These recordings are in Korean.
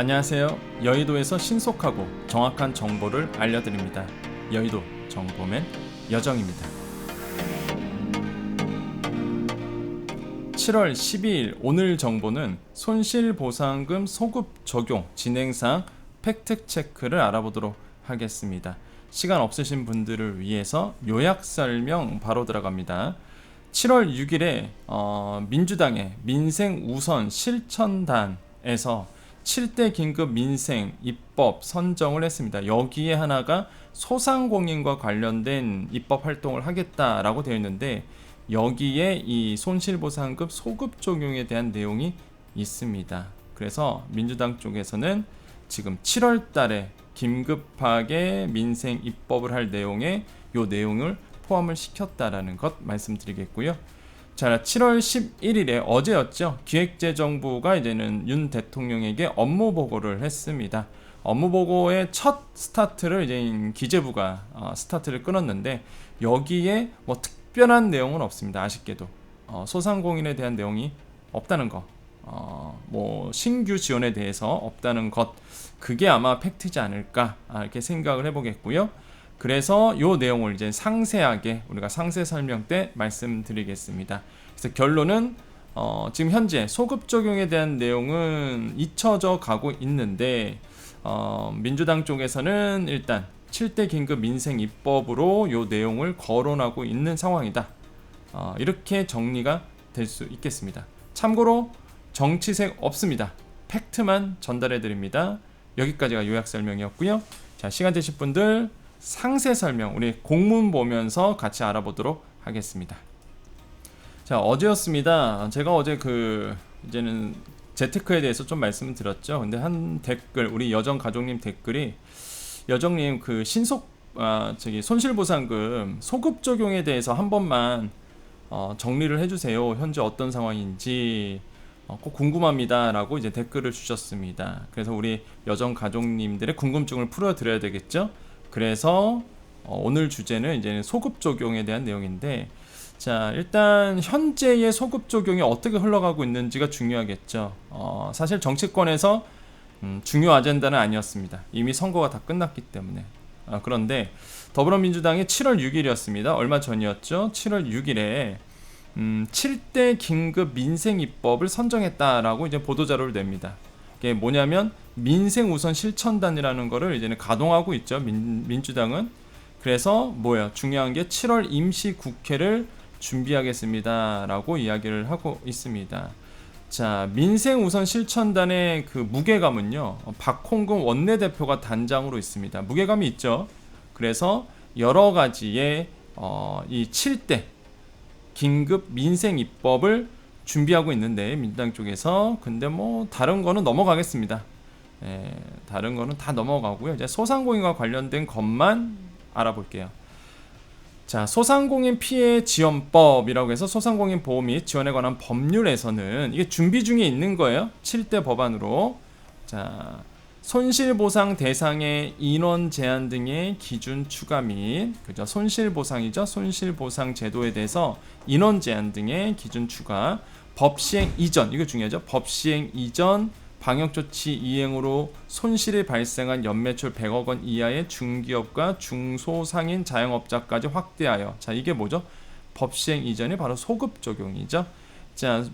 안녕하세요. 여의도에서 신속하고 정확한 정보를 알려드립니다. 여의도 정보맨 여정입니다. 7월 12일 오늘 정보는 손실보상금 소급 적용 진행상 팩트체크를 알아보도록 하겠습니다. 시간 없으신 분들을 위해서 요약 설명 바로 들어갑니다. 7월 6일에 민주당의 민생우선 실천단에서 7대 긴급 민생 입법 선정을 했습니다. 여기에 하나가 소상공인과 관련된 입법 활동을 하겠다라고 되어 있는데 여기에 이 손실보상금 소급 적용에 대한 내용이 있습니다. 그래서 민주당 쪽에서는 지금 7월 달에 긴급하게 민생 입법을 할 내용에 요 내용을 포함을 시켰다라는 것 말씀드리겠고요. 자, 7월 11일에 어제였죠. 기획재정부가 이제는 윤 대통령에게 업무 보고를 했습니다. 업무 보고의 첫 스타트를 이제 기재부가 스타트를 끊었는데 여기에 뭐 특별한 내용은 없습니다. 아쉽게도 소상공인에 대한 내용이 없다는 거, 뭐 신규 지원에 대해서 없다는 것, 그게 아마 팩트지 않을까 이렇게 생각을 해보겠고요. 그래서 이 내용을 이제 상세하게 우리가 상세 설명 때 말씀드리겠습니다. 그래서 결론은 지금 현재 소급 적용에 대한 내용은 잊혀져 가고 있는데 민주당 쪽에서는 일단 7대 긴급 민생 입법으로 이 내용을 거론하고 있는 상황이다. 이렇게 정리가 될 수 있겠습니다. 참고로 정치색 없습니다. 팩트만 전달해 드립니다. 여기까지가 요약 설명이었고요. 자, 시간 되실 분들 상세 설명 우리 공문 보면서 같이 알아보도록 하겠습니다. 자, 어제였습니다. 제가 어제 이제는 재테크에 대해서 좀 말씀을 드렸죠. 근데 한 댓글, 우리 여정 가족님 댓글이 여정님 손실보상금 소급 적용에 대해서 한 번만 정리를 해주세요. 현재 어떤 상황인지 꼭 궁금합니다라고 이제 댓글을 주셨습니다. 그래서 우리 여정 가족님들의 궁금증을 풀어드려야 되겠죠. 그래서 오늘 주제는 이제 소급 적용에 대한 내용인데, 자, 일단 현재의 소급 적용이 어떻게 흘러가고 있는지가 중요하겠죠. 사실 정치권에서 중요 아젠다는 아니었습니다. 이미 선거가 다 끝났기 때문에. 그런데 더불어민주당이 7월 6일이었습니다. 얼마 전이었죠. 7월 6일에 7대 긴급 민생 입법을 선정했다라고 이제 보도자료를 냅니다. 이게 뭐냐면 민생우선 실천단이라는 거를 이제는 가동하고 있죠. 민주당은. 그래서 중요한 게 7월 임시국회를 준비하겠습니다라고 이야기를 하고 있습니다. 자, 민생우선 실천단의 그 무게감은요, 박홍근 원내대표가 단장으로 있습니다. 무게감이 있죠. 그래서 여러 가지의 이 7대 긴급 민생 입법을 준비하고 있는데 민주당 쪽에서, 근데 뭐 다른 거는 넘어가겠습니다. 다른 거는 다 넘어가고요. 이제 소상공인과 관련된 것만 알아볼게요. 자, 소상공인 피해 지원법이라고 해서 소상공인 보호 및 지원에 관한 법률에서는 이게 준비 중에 있는 거예요. 7대 법안으로. 자, 손실보상 대상의 인원 제한 등의 기준 추가 및 손실보상이죠. 손실보상 제도에 대해서 인원 제한 등의 기준 추가, 법 시행 이전, 이거 중요하죠. 법 시행 이전 방역조치 이행으로 손실이 발생한 연매출 100억 원 이하의 중기업과 중소상인 자영업자까지 확대하여, 자, 이게 뭐죠? 법 시행 이전이 바로 소급 적용이죠. 자,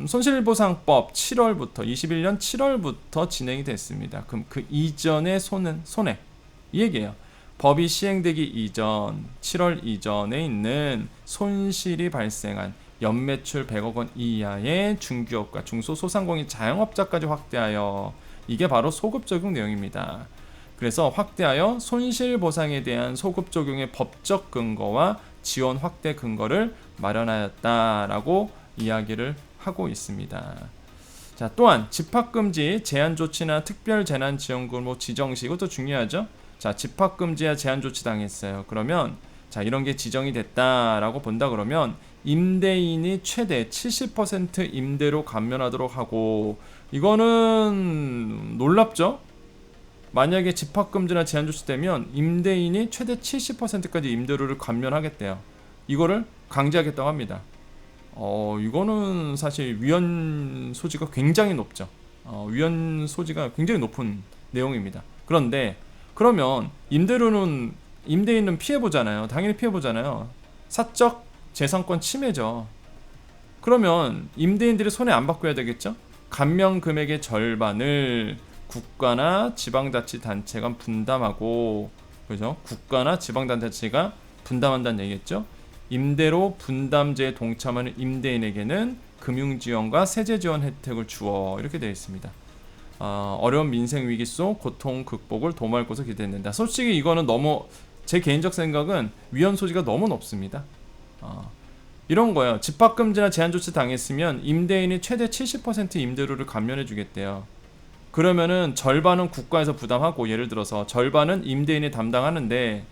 손실보상법 21년 7월부터 진행이 됐습니다. 그럼 그 이전의 손해 이 얘기예요. 법이 시행되기 이전 7월 이전에 있는 손실이 발생한 연매출 100억 원 이하의 중기업과 중소소상공인 자영업자까지 확대하여, 이게 바로 소급 적용 내용입니다. 그래서 확대하여 손실보상에 대한 소급 적용의 법적 근거와 지원 확대 근거를 마련하였다라고 이야기를 하고 있습니다. 자, 또한 집합금지, 제한조치나 특별재난지원금 지정시, 이것도 중요하죠. 자, 집합금지야 제한조치 당했어요. 그러면 자, 이런 게 지정이 됐다라고 본다 그러면 임대인이 최대 70% 임대로 감면하도록 하고, 이거는 놀랍죠? 만약에 집합금지나 제한조치 되면 임대인이 최대 70%까지 임대료를 감면하겠대요. 이거를 강제하겠다고 합니다. 이거는 사실 위헌 소지가 굉장히 높죠. 위헌 소지가 굉장히 높은 내용입니다. 그런데 그러면 임대인은 피해보잖아요. 당연히 피해보잖아요. 사적 재산권 침해죠. 그러면 임대인들이 손해 안 받고 해야 되겠죠? 감면 금액의 절반을 국가나 지방자치단체가 분담하고, 그죠? 국가나 지방자치가 분담한다는 얘기겠죠? 임대로 분담제에 동참하는 임대인에게는 금융지원과 세제지원 혜택을 주어, 이렇게 되어 있습니다. 어려운 민생 위기 속 고통 극복을 도모할 것을 기대된다. 솔직히 이거는 너무, 제 개인적 생각은 위헌 소지가 너무 높습니다. 이런 거예요. 집합금지나 제한 조치 당했으면 임대인이 최대 70% 임대료를 감면해 주겠대요. 그러면은 절반은 국가에서 부담하고, 예를 들어서 절반은 임대인이 담당하는데,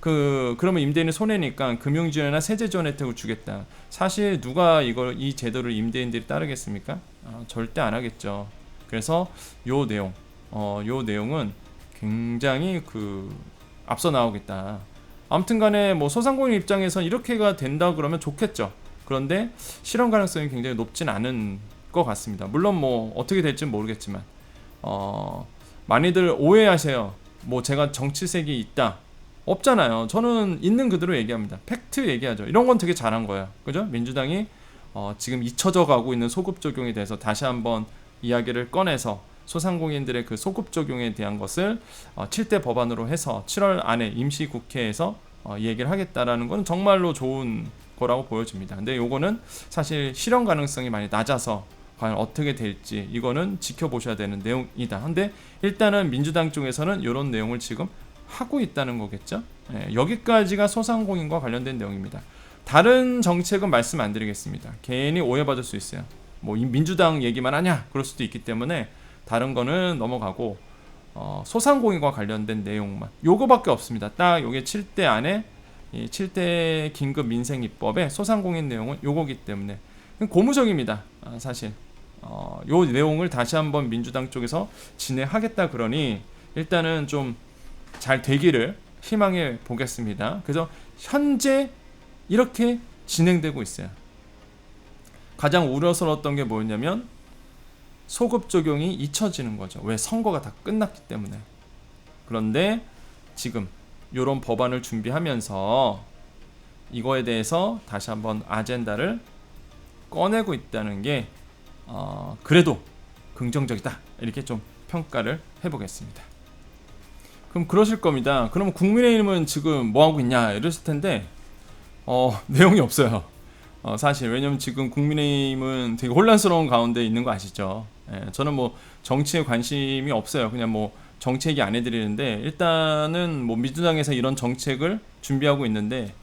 그러면 임대인이 손해니까 금융지원이나 세제지원 혜택을 주겠다. 사실 누가 이 제도를 임대인들이 따르겠습니까? 절대 안 하겠죠. 그래서 요 내용은 굉장히 앞서 나오겠다. 아무튼간에 뭐 소상공인 입장에선 이렇게가 된다 그러면 좋겠죠. 그런데 실현 가능성이 굉장히 높진 않은 것 같습니다. 물론 뭐 어떻게 될지는 모르겠지만, 많이들 오해하세요. 뭐 제가 정치색이 있다. 없잖아요. 저는 있는 그대로 얘기합니다. 팩트 얘기하죠. 이런 건 되게 잘한 거예요. 그죠? 민주당이 지금 잊혀져 가고 있는 소급 적용에 대해서 다시 한번 이야기를 꺼내서 소상공인들의 그 소급 적용에 대한 것을 7대 법안으로 해서 7월 안에 임시국회에서 얘기를 하겠다라는 건 정말로 좋은 거라고 보여집니다. 근데 요거는 사실 실현 가능성이 많이 낮아서 과연 어떻게 될지 이거는 지켜보셔야 되는 내용이다. 근데 일단은 민주당 쪽에서는 이런 내용을 지금 하고 있다는 거겠죠. 여기까지가 소상공인과 관련된 내용입니다. 다른 정책은 말씀 안 드리겠습니다. 괜히 오해받을 수 있어요. 뭐 민주당 얘기만 하냐 그럴 수도 있기 때문에 다른 거는 넘어가고, 소상공인과 관련된 내용만 요거밖에 없습니다. 딱 요게 7대 안에, 이 7대 긴급 민생 입법의 소상공인 내용은 요거기 때문에 고무적입니다. 사실 요 내용을 다시 한번 민주당 쪽에서 진행하겠다 그러니 일단은 좀 잘 되기를 희망해 보겠습니다. 그래서 현재 이렇게 진행되고 있어요. 가장 우려스러웠던 게 뭐였냐면 소급 적용이 잊혀지는 거죠. 왜? 선거가 다 끝났기 때문에. 그런데 지금 이런 법안을 준비하면서 이거에 대해서 다시 한번 아젠다를 꺼내고 있다는 게 그래도 긍정적이다, 이렇게 좀 평가를 해보겠습니다. 그럼 그러실 겁니다. 그럼 국민의힘은 지금 뭐 하고 있냐 이러실 텐데 내용이 없어요. 사실 왜냐면 지금 국민의힘은 되게 혼란스러운 가운데 있는 거 아시죠? 저는 뭐 정치에 관심이 없어요. 그냥 뭐 정치 얘기 안 해드리는데, 일단은 뭐 민주당에서 이런 정책을 준비하고 있는데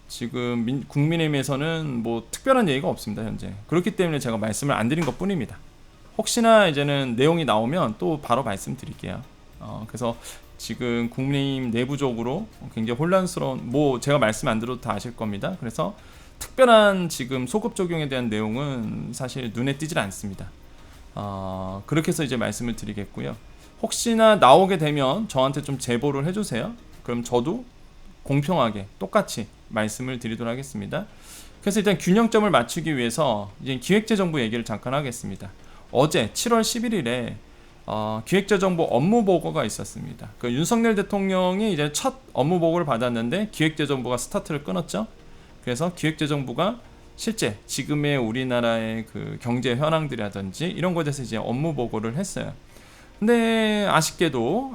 지금 국민의힘에서는 뭐 특별한 얘기가 없습니다 현재. 그렇기 때문에 제가 말씀을 안 드린 것 뿐입니다. 혹시나 이제는 내용이 나오면 또 바로 말씀드릴게요. 그래서 지금 국민의힘 내부적으로 굉장히 혼란스러운, 뭐 제가 말씀 안 드려도 다 아실 겁니다. 그래서 특별한 지금 소급 적용에 대한 내용은 사실 눈에 띄질 않습니다. 그렇게 해서 이제 말씀을 드리겠고요. 혹시나 나오게 되면 저한테 좀 제보를 해주세요. 그럼 저도 공평하게 똑같이 말씀을 드리도록 하겠습니다. 그래서 일단 균형점을 맞추기 위해서 이제 기획재정부 얘기를 잠깐 하겠습니다. 어제 7월 11일에 기획재정부 업무보고가 있었습니다. 그 윤석열 대통령이 이제 첫 업무보고를 받았는데 기획재정부가 스타트를 끊었죠. 그래서 기획재정부가 실제 지금의 우리나라의 그 경제 현황들이라든지 이런 것에 대해서 이제 업무보고를 했어요. 근데 아쉽게도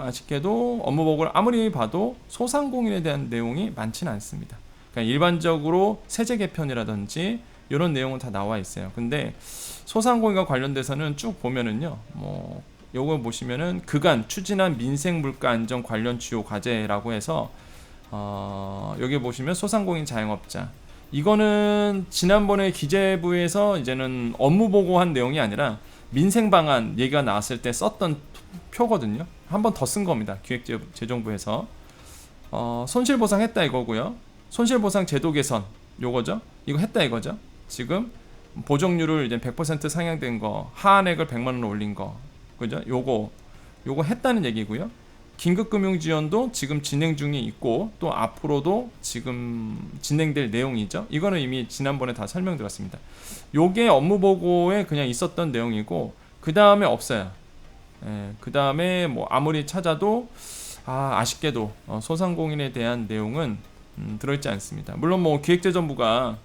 업무보고를 아무리 봐도 소상공인에 대한 내용이 많지는 않습니다. 그러니까 일반적으로 세제 개편이라든지 이런 내용은 다 나와 있어요. 근데 소상공인과 관련돼서는 쭉 보면은요, 뭐 요거 보시면은 그간 추진한 민생 물가 안정 관련 주요 과제라고 해서 여기 보시면 소상공인 자영업자, 이거는 지난번에 기재부에서 이제는 업무 보고한 내용이 아니라 민생 방안 얘기가 나왔을 때 썼던 표거든요. 한 번 더 쓴 겁니다. 기획재정부에서 손실보상 했다 이거고요. 손실보상 제도 개선 요거죠. 이거 했다 이거죠. 지금 보정률을 이제 100% 상향된 거, 하한액을 100만 원 올린 거, 그죠? 요거 했다는 얘기고요. 긴급금융지원도 지금 진행 중에 있고 또 앞으로도 지금 진행될 내용이죠. 이거는 이미 지난번에 다 설명드렸습니다. 요게 업무보고에 그냥 있었던 내용이고, 그 다음에 없어요. 그 다음에 뭐 아무리 찾아도 아쉽게도 소상공인에 대한 내용은 들어있지 않습니다. 물론 뭐 기획재정부가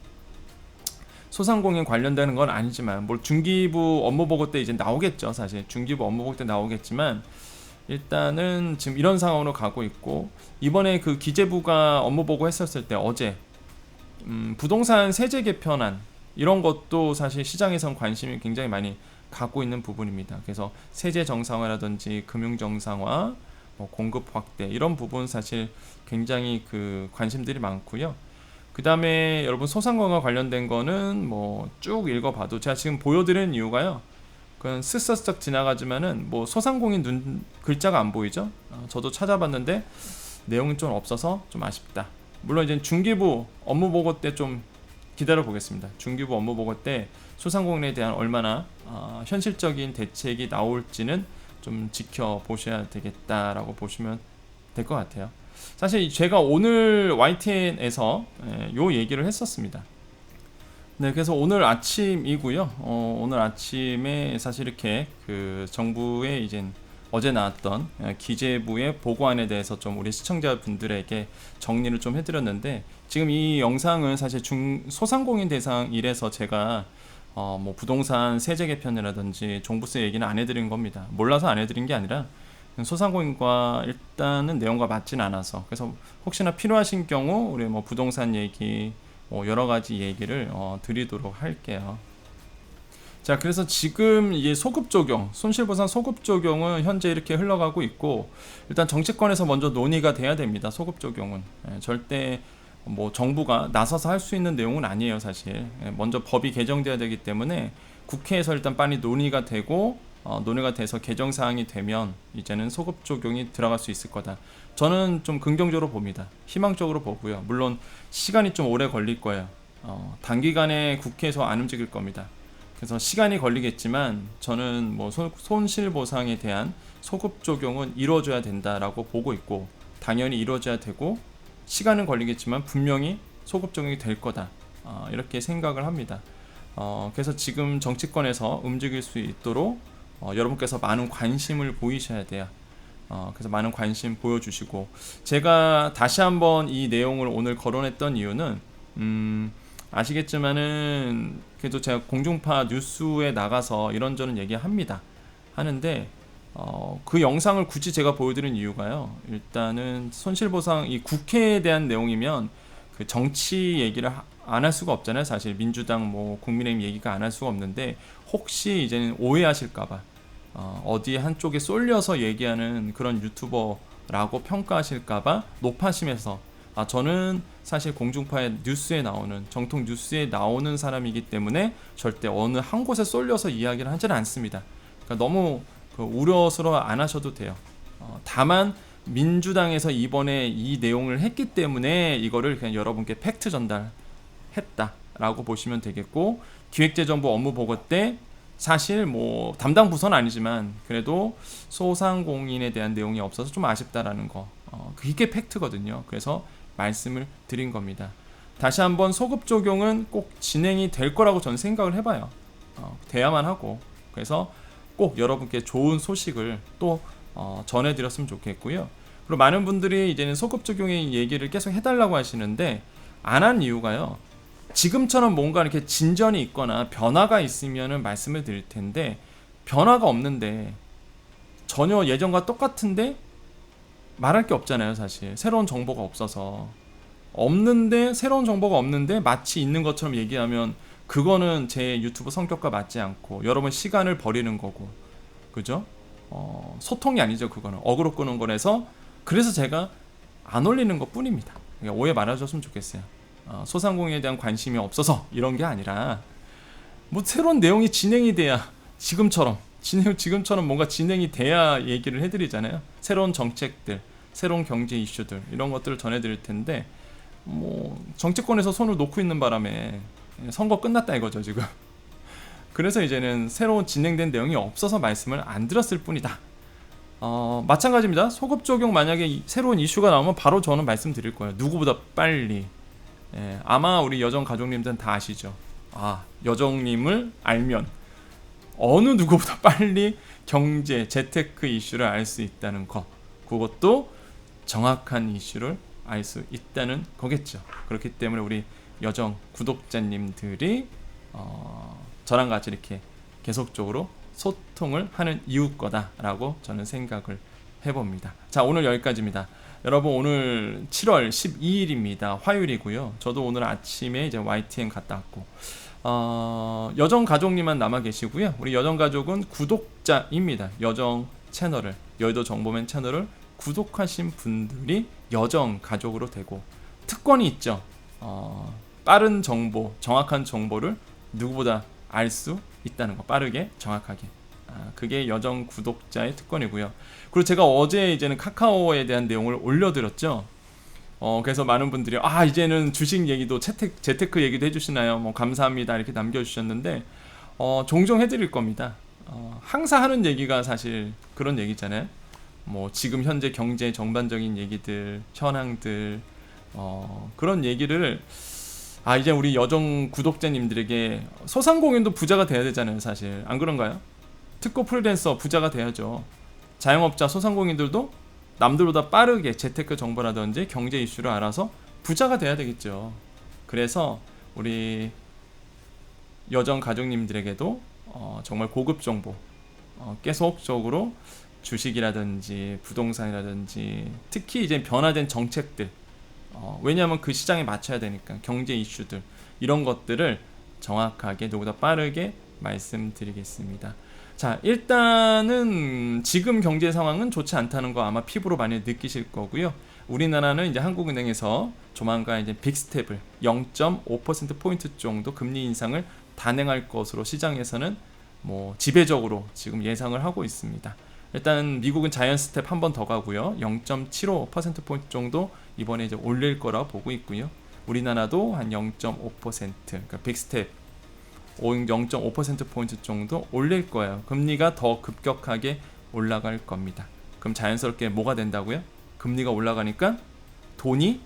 소상공인 관련되는 건 아니지만 뭐 중기부 업무보고 때 이제 나오겠죠. 사실 중기부 업무보고 때 나오겠지만 일단은 지금 이런 상황으로 가고 있고, 이번에 그 기재부가 업무보고 했었을 때 어제 부동산 세제 개편안 이런 것도 사실 시장에선 관심이 굉장히 많이 갖고 있는 부분입니다. 그래서 세제 정상화라든지 금융 정상화, 뭐 공급 확대 이런 부분 사실 굉장히 그 관심들이 많고요. 그 다음에 여러분 소상공인과 관련된 거는 뭐 쭉 읽어봐도 제가 지금 보여드리는 이유가요, 그건 스쩍 지나가지만은 뭐 소상공인 눈 글자가 안 보이죠? 저도 찾아봤는데 내용은 좀 없어서 좀 아쉽다. 물론 이제 중기부 업무보고 때 좀 기다려 보겠습니다. 중기부 업무보고 때 소상공인에 대한 얼마나 현실적인 대책이 나올지는 좀 지켜보셔야 되겠다라고 보시면 될 것 같아요. 사실 제가 오늘 YTN에서 요 얘기를 했었습니다. 네, 그래서 오늘 아침이고요. 오늘 아침에 사실 이렇게 그 정부의 이제 어제 나왔던 기재부의 보고안에 대해서 좀 우리 시청자분들에게 정리를 좀 해드렸는데, 지금 이 영상은 사실 소상공인 대상 1에서 제가 뭐 부동산 세제 개편이라든지 종부세 얘기는 안 해드린 겁니다. 몰라서 안 해드린 게 아니라 소상공인과 일단은 내용과 맞진 않아서, 그래서 혹시나 필요하신 경우 우리 뭐 부동산 얘기 뭐 여러 가지 얘기를 드리도록 할게요. 자, 그래서 지금 이게 소급 적용, 손실보상 소급 적용은 현재 이렇게 흘러가고 있고, 일단 정치권에서 먼저 논의가 돼야 됩니다. 소급 적용은 절대 뭐 정부가 나서서 할 수 있는 내용은 아니에요. 사실 먼저 법이 개정돼야 되기 때문에 국회에서 일단 빨리 논의가 되고, 논의가 돼서 개정 사항이 되면 이제는 소급 적용이 들어갈 수 있을 거다. 저는 좀 긍정적으로 봅니다. 희망적으로 보고요. 물론 시간이 좀 오래 걸릴 거예요. 단기간에 국회에서 안 움직일 겁니다. 그래서 시간이 걸리겠지만 저는 뭐 손실보상에 대한 소급 적용은 이루어져야 된다라고 보고 있고, 당연히 이루어져야 되고 시간은 걸리겠지만 분명히 소급 적용이 될 거다, 이렇게 생각을 합니다. 그래서 지금 정치권에서 움직일 수 있도록 여러분께서 많은 관심을 보이셔야 돼요. 그래서 많은 관심 보여주시고, 제가 다시 한번 이 내용을 오늘 거론했던 이유는 아시겠지만은 그래도 제가 공중파 뉴스에 나가서 이런저런 얘기합니다. 하는데 그 영상을 굳이 제가 보여드린 이유가요, 일단은 손실보상 이 국회에 대한 내용이면 그 정치 얘기를 안 할 수가 없잖아요. 사실 민주당 뭐 국민의힘 얘기가 안 할 수가 없는데, 혹시 이제는 오해하실까봐 어디 한쪽에 쏠려서 얘기하는 그런 유튜버라고 평가하실까봐 높아심에서, 저는 사실 공중파의 뉴스에 나오는 정통 뉴스에 나오는 사람이기 때문에 절대 어느 한 곳에 쏠려서 이야기를 하지는 않습니다. 그러니까 너무 우려스러워 안 하셔도 돼요. 다만 민주당에서 이번에 이 내용을 했기 때문에 이거를 그냥 여러분께 팩트 전달했다라고 보시면 되겠고, 기획재정부 업무보고 때 사실 뭐 담당 부서는 아니지만 그래도 소상공인에 대한 내용이 없어서 좀 아쉽다라는 거, 그게 팩트거든요. 그래서 말씀을 드린 겁니다. 다시 한번 소급 적용은 꼭 진행이 될 거라고 저는 생각을 해봐요. 돼야만 하고, 그래서 꼭 여러분께 좋은 소식을 또 전해드렸으면 좋겠고요. 그리고 많은 분들이 이제는 소급 적용의 얘기를 계속 해달라고 하시는데, 안 한 이유가요, 지금처럼 뭔가 이렇게 진전이 있거나 변화가 있으면은 말씀을 드릴 텐데, 변화가 없는데 전혀 예전과 똑같은데 말할 게 없잖아요. 사실 새로운 정보가 없어서, 새로운 정보가 없는데 마치 있는 것처럼 얘기하면 그거는 제 유튜브 성격과 맞지 않고 여러분 시간을 버리는 거고, 그죠? 소통이 아니죠. 그거는 어그로 끄는 거라서, 그래서 제가 안 올리는 것 뿐입니다. 그러니까 오해 말아줬으면 좋겠어요. 소상공인에 대한 관심이 없어서 이런 게 아니라, 뭐 새로운 내용이 진행이 돼야 지금처럼 뭔가 진행이 돼야 얘기를 해드리잖아요. 새로운 정책들, 새로운 경제 이슈들, 이런 것들을 전해드릴 텐데, 뭐 정치권에서 손을 놓고 있는 바람에 선거 끝났다 이거죠 지금. 그래서 이제는 새로운 진행된 내용이 없어서 말씀을 안 드렸을 뿐이다. 마찬가지입니다. 소급 적용 만약에 새로운 이슈가 나오면 바로 저는 말씀드릴 거예요. 누구보다 빨리. 아마 우리 여정 가족님들은 다 아시죠. 여정님을 알면 어느 누구보다 빨리 경제, 재테크 이슈를 알 수 있다는 것, 그것도 정확한 이슈를 알 수 있다는 거겠죠. 그렇기 때문에 우리 여정 구독자님들이 저랑 같이 이렇게 계속적으로 소통을 하는 이유 거다라고 저는 생각을 해봅니다. 자, 오늘 여기까지입니다. 여러분, 오늘 7월 12일입니다. 화요일이고요. 저도 오늘 아침에 이제 YTN 갔다 왔고, 여정 가족님만 남아 계시고요. 우리 여정 가족은 구독자입니다. 여정 채널을, 여의도 정보맨 채널을 구독하신 분들이 여정 가족으로 되고, 특권이 있죠. 빠른 정보, 정확한 정보를 누구보다 알 수 있다는 거, 빠르게 정확하게. 그게 여정 구독자의 특권이고요. 그리고 제가 어제 이제는 카카오에 대한 내용을 올려드렸죠. 그래서 많은 분들이 이제는 주식 얘기도 재테크 얘기도 해주시나요? 뭐 감사합니다 이렇게 남겨주셨는데, 종종 해드릴 겁니다. 항상 하는 얘기가 사실 그런 얘기잖아요. 뭐 지금 현재 경제 전반적인 얘기들, 현황들, 그런 얘기를 이제 우리 여정 구독자님들에게, 소상공인도 부자가 돼야 되잖아요, 사실. 안 그런가요? 특고 프리랜서 부자가 돼야죠. 자영업자, 소상공인들도 남들보다 빠르게 재테크 정보라든지 경제 이슈를 알아서 부자가 돼야 되겠죠. 그래서 우리 여정 가족님들에게도 정말 고급 정보, 계속적으로 주식이라든지 부동산이라든지, 특히 이제 변화된 정책들, 왜냐하면 그 시장에 맞춰야 되니까, 경제 이슈들, 이런 것들을 정확하게 누구보다 빠르게 말씀드리겠습니다. 자, 일단은 지금 경제 상황은 좋지 않다는 거 아마 피부로 많이 느끼실 거고요. 우리나라는 이제 한국은행에서 조만간 이제 빅스텝을 0.5%포인트 정도 금리 인상을 단행할 것으로 시장에서는 뭐 지배적으로 지금 예상을 하고 있습니다. 일단 미국은 자이언트 스텝 한 번 더 가고요. 0.75%포인트 정도 이번에 이제 올릴 거라 보고 있고요. 우리나라도 한 0.5%, 그러니까 빅스텝 0.5%포인트 정도 올릴 거예요. 금리가 더 급격하게 올라갈 겁니다. 그럼 자연스럽게 뭐가 된다고요? 금리가 올라가니까 돈이,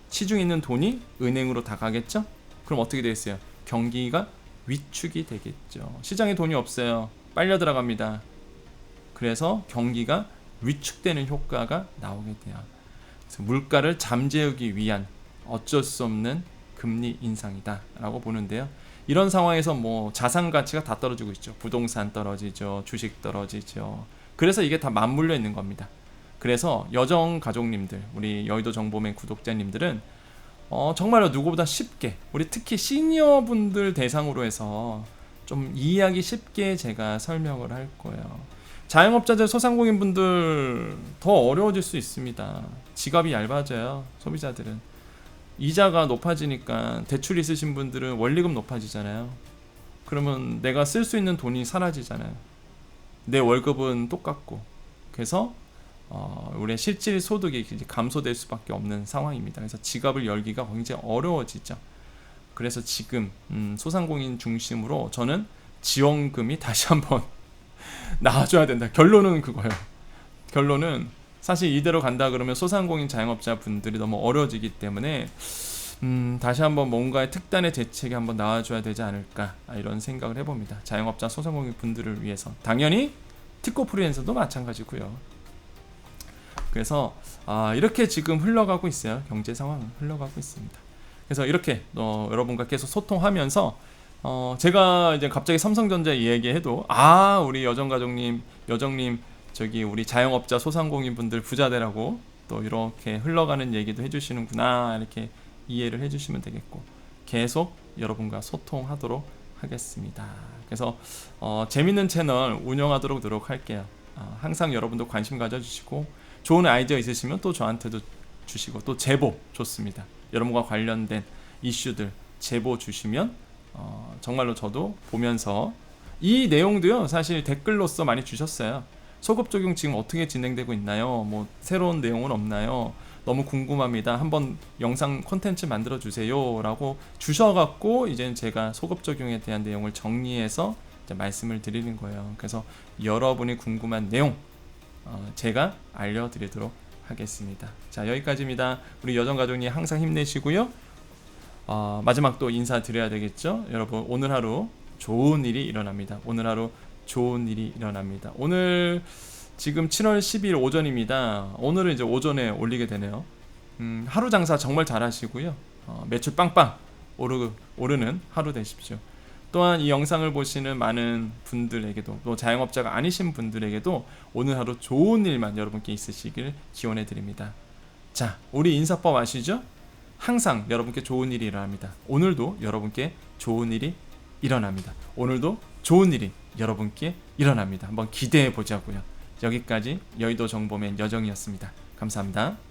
시중에 있는 돈이 은행으로 다 가겠죠? 그럼 어떻게 되겠어요? 경기가 위축이 되겠죠. 시장에 돈이 없어요. 빨려 들어갑니다. 그래서 경기가 위축되는 효과가 나오게 돼요. 그래서 물가를 잠재우기 위한 어쩔 수 없는 금리 인상이다 라고 보는데요. 이런 상황에서 뭐 자산 가치가 다 떨어지고 있죠. 부동산 떨어지죠. 주식 떨어지죠. 그래서 이게 다 맞물려 있는 겁니다. 그래서 여정 가족님들, 우리 여의도 정보맨 구독자님들은 정말로 누구보다 쉽게, 우리 특히 시니어 분들 대상으로 해서 좀 이해하기 쉽게 제가 설명을 할 거예요. 자영업자들, 소상공인 분들 더 어려워질 수 있습니다. 지갑이 얇아져요. 소비자들은. 이자가 높아지니까 대출 있으신 분들은 원리금 높아지잖아요. 그러면 내가 쓸 수 있는 돈이 사라지잖아요. 내 월급은 똑같고. 그래서 우리의 실질 소득이 감소될 수밖에 없는 상황입니다. 그래서 지갑을 열기가 굉장히 어려워지죠. 그래서 지금 소상공인 중심으로 저는 지원금이 다시 한번 나와줘야 된다. 결론은 그거예요. 결론은 사실 이대로 간다 그러면 소상공인 자영업자 분들이 너무 어려워지기 때문에 다시 한번 뭔가의 특단의 대책이 한번 나와줘야 되지 않을까, 이런 생각을 해봅니다. 자영업자, 소상공인 분들을 위해서. 당연히 특고 프리랜서도 마찬가지고요. 그래서 이렇게 지금 흘러가고 있어요. 경제 상황은 흘러가고 있습니다. 그래서 이렇게 여러분과 계속 소통하면서 제가 이제 갑자기 삼성전자 이야기해도 우리 여정님 저기 우리 자영업자, 소상공인 분들 부자 되라고 또 이렇게 흘러가는 얘기도 해주시는구나, 이렇게 이해를 해주시면 되겠고, 계속 여러분과 소통하도록 하겠습니다. 그래서 재밌는 채널 운영하도록 노력할게요. 항상 여러분도 관심 가져주시고, 좋은 아이디어 있으시면 또 저한테도 주시고, 또 제보 좋습니다. 여러분과 관련된 이슈들 제보 주시면 정말로 저도 보면서, 이 내용도요 사실 댓글로서 많이 주셨어요. 소급 적용 지금 어떻게 진행되고 있나요? 뭐 새로운 내용은 없나요? 너무 궁금합니다. 한번 영상 콘텐츠 만들어 주세요 라고 주셔갖고, 이제 제가 소급 적용에 대한 내용을 정리해서 이제 말씀을 드리는 거예요. 그래서 여러분이 궁금한 내용 제가 알려드리도록 하겠습니다. 자, 여기까지입니다. 우리 여정가족님 항상 힘내시고요. 마지막 또 인사드려야 되겠죠. 여러분, 오늘 하루 좋은 일이 일어납니다. 오늘 하루 좋은 일이 일어납니다. 오늘 지금 7월 10일 오전입니다. 오늘은 이제 오전에 올리게 되네요. 하루 장사 정말 잘 하시고요. 매출 빵빵 오르는 하루 되십시오. 또한 이 영상을 보시는 많은 분들에게도, 또 자영업자가 아니신 분들에게도 오늘 하루 좋은 일만 여러분께 있으시길 기원해 드립니다. 자, 우리 인사법 아시죠? 항상 여러분께 좋은 일이 일어납니다. 오늘도 여러분께 좋은 일이 일어납니다. 오늘도 좋은 일이 여러분께 일어납니다. 한번 기대해 보자고요. 여기까지 여의도 정보맨 여정이었습니다. 감사합니다.